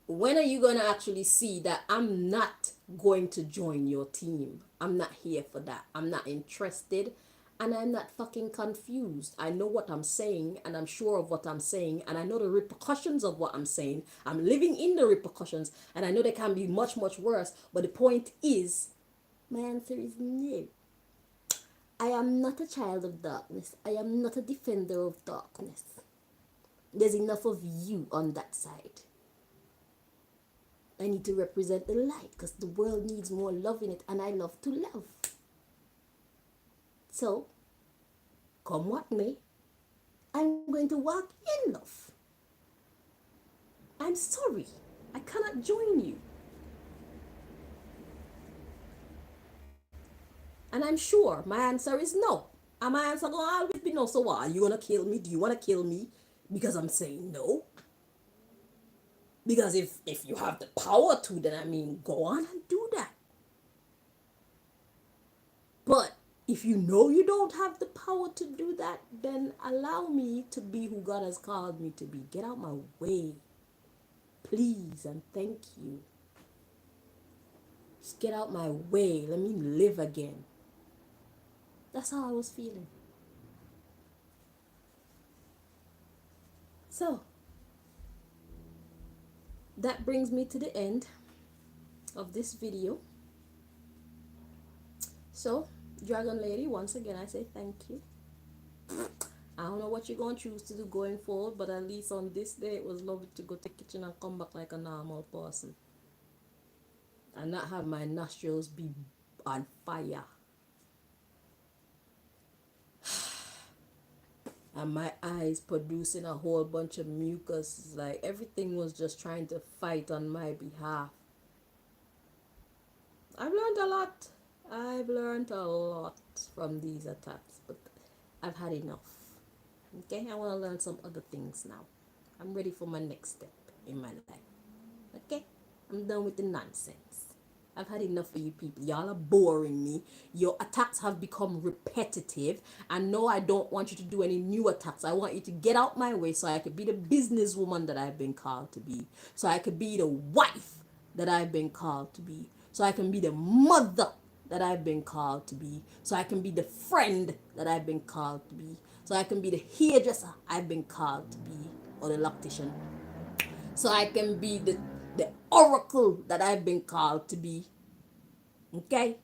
When are you gonna actually see that I'm not going to join your team? I'm not here for that. I'm not interested, and I'm not fucking confused. I know what I'm saying, and I'm sure of what I'm saying, and I know the repercussions of what I'm saying. I'm living in the repercussions, and I know they can be much, much worse. But the point is, my answer is no. I am not a child of darkness. I am not a defender of darkness. There's enough of you on that side. I need to represent the light, because the world needs more love in it, and I love to love. So, come what may, I'm going to walk in love. I'm sorry, I cannot join you. And I'm sure my answer is no. And my answer gonna always be no. So what? Are you gonna kill me? Do you wanna kill me because I'm saying no? Because if you have the power to, then I mean, go on and do that. But if you know you don't have the power to do that, then allow me to be who God has called me to be. Get out my way. Please and thank you. Just get out my way. Let me live again. That's how I was feeling. So, that brings me to the end of this video. So, Dragon Lady, once again, I say thank you. I don't know what you're going to choose to do going forward, but at least on this day, it was lovely to go to the kitchen and come back like a normal person. And not have my nostrils be on fire. And my eyes producing a whole bunch of mucus. Like everything was just trying to fight on my behalf. I've learned a lot. I've learned a lot from these attacks, but I've had enough. Okay, I want to learn some other things now. I'm ready for my next step in my life. Okay, I'm done with the nonsense. I've had enough of you people. Y'all are boring me. Your attacks have become repetitive. And no, I don't want you to do any new attacks. I want you to get out my way so I could be the businesswoman that I've been called to be. So I could be the wife that I've been called to be. So I can be the mother that I've been called to be. So I can be the friend that I've been called to be. So I can be the hairdresser I've been called to be. Or the loctician. So I can be the oracle that I've been called to be. Okay?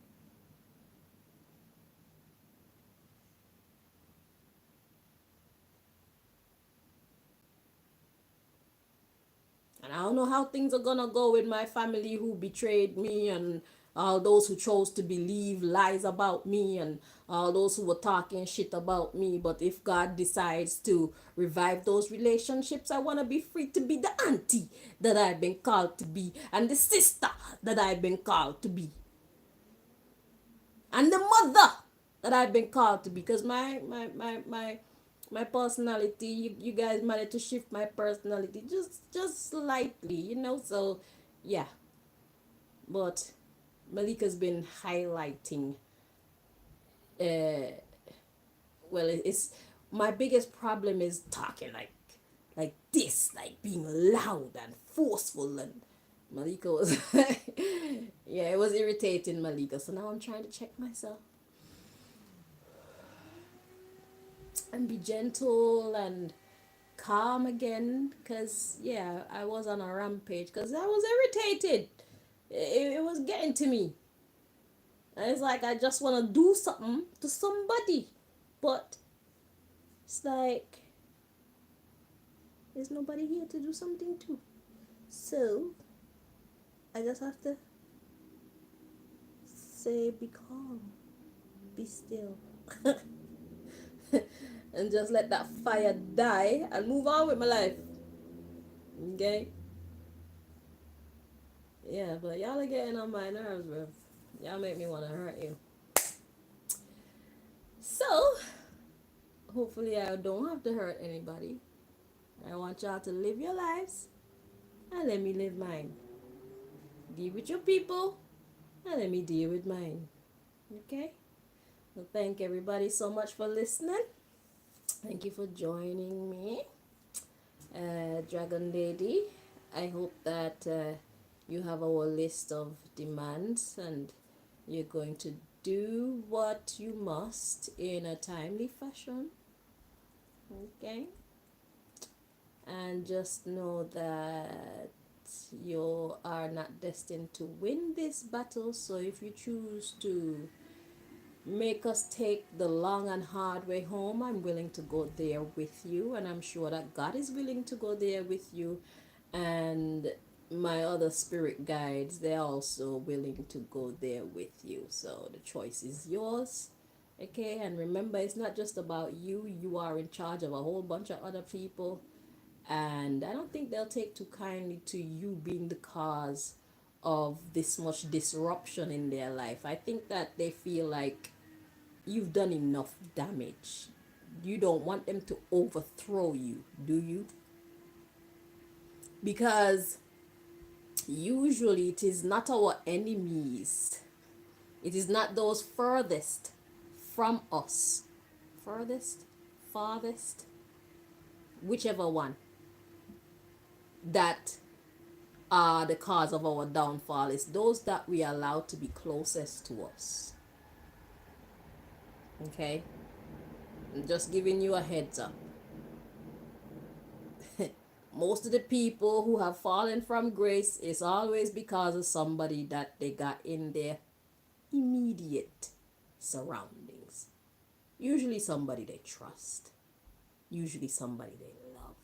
And I don't know how things are gonna go with my family who betrayed me and all those who chose to believe lies about me and all those who were talking shit about me. But if God decides to revive those relationships, I want to be free to be the auntie that I've been called to be and the sister that I've been called to be and the mother that I've been called to be. Because my personality, you guys managed to shift my personality just slightly, so yeah. But Malika's been highlighting uh well, it's my biggest problem is talking like this, like being loud and forceful, and Malika was yeah, it was irritating Malika. So now I'm trying to check myself and be gentle and calm again, because yeah, I was on a rampage because I was irritated. It was getting to me, and it's like I just want to do something to somebody, but it's like there's nobody here to do something to, so I just have to say be calm, be still. And just let that fire die and move on with my life. Okay? Yeah, but y'all are getting on my nerves, bro. Y'all make me want to hurt you. So, hopefully I don't have to hurt anybody. I want y'all to live your lives and let me live mine. Deal with your people and let me deal with mine. Okay? So thank everybody so much for listening. Thank you for joining me, Dragon Lady. I hope that you have our list of demands and you're going to do what you must in a timely fashion. Okay? And just know that you are not destined to win this battle. So if you choose to make us take the long and hard way home, I'm willing to go there with you, and I'm sure that God is willing to go there with you, and my other spirit guides, they're also willing to go there with you. So the choice is yours. Okay, and remember, it's not just about you. You are in charge of a whole bunch of other people, and I don't think they'll take too kindly to you being the cause of this much disruption in their life. I think that they feel like you've done enough damage. You don't want them to overthrow you, do you? Because Usually it is not our enemies. It is not those furthest from us. Furthest, farthest, whichever one, that are the cause of our downfall. It's those that we allow to be closest to us. Okay? I'm just giving you a heads up. Most of the people who have fallen from grace is always because of somebody that they got in their immediate surroundings. Usually somebody they trust. Usually somebody they love.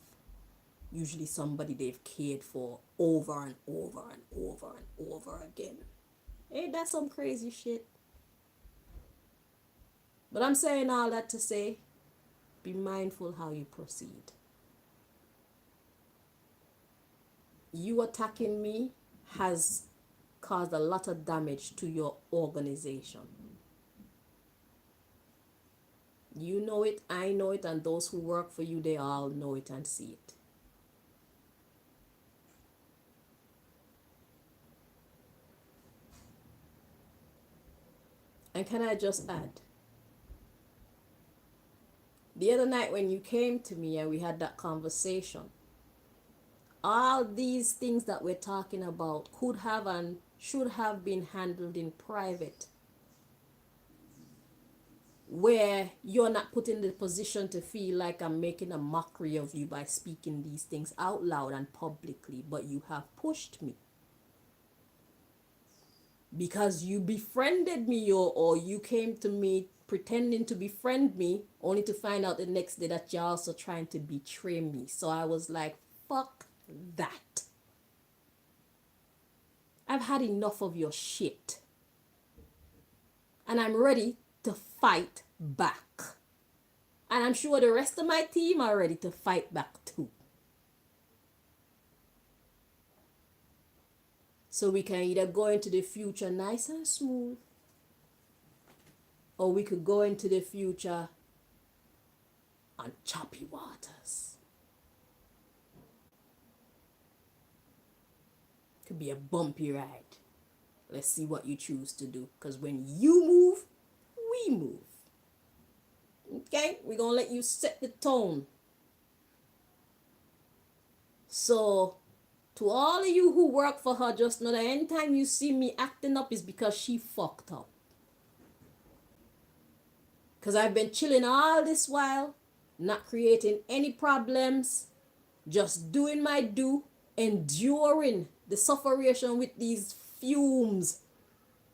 Usually somebody they've cared for over and over and over and over again. Ain't that some crazy shit? But I'm saying all that to say, be mindful how you proceed. You attacking me has caused a lot of damage to your organization. You know it, I know it, and those who work for you, they all know it and see it. And can I just add, the other night when you came to me and we had that conversation, all these things that we're talking about could have and should have been handled in private, where you're not put in the position to feel like I'm making a mockery of you by speaking these things out loud and publicly, but you have pushed me. Because you befriended me, or you came to me pretending to befriend me, only to find out the next day that you're also trying to betray me. So I was like, fuck that. I've had enough of your shit. And I'm ready to fight back. And I'm sure the rest of my team are ready to fight back too. So we can either go into the future nice and smooth, or we could go into the future on choppy waters. Could be a bumpy ride. Let's see what you choose to do. Because when you move, we move. Okay? We're going to let you set the tone. So, to all of you who work for her, just know that anytime you see me acting up is because she fucked up. Because I've been chilling all this while, not creating any problems, just doing my due, enduring the sufferation with these fumes,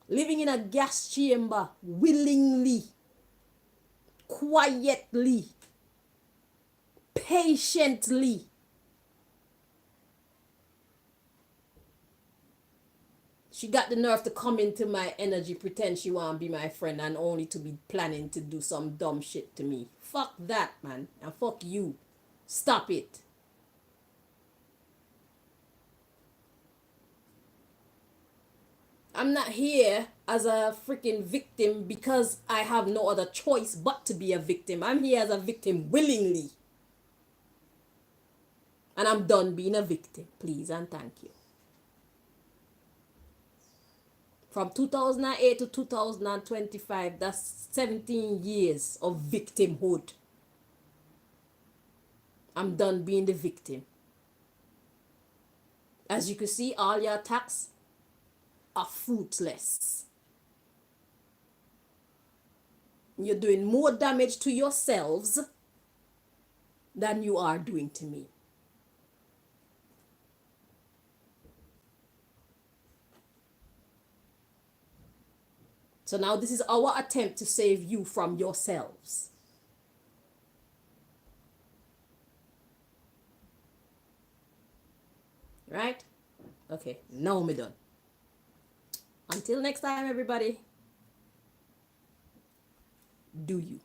living in a gas chamber willingly, quietly, patiently. She got the nerve to come into my energy, pretend she want to be my friend, and only to be planning to do some dumb shit to me. Fuck that, man. And fuck you. Stop it. I'm not here as a freaking victim because I have no other choice but to be a victim. I'm here as a victim willingly. And I'm done being a victim. Please and thank you. From 2008 to 2025, that's 17 years of victimhood. I'm done being the victim. As you can see, all your attacks are fruitless. You're doing more damage to yourselves than you are doing to me. So now this is our attempt to save you from yourselves. Right? Okay, now I'm done. Until next time, everybody. Do you?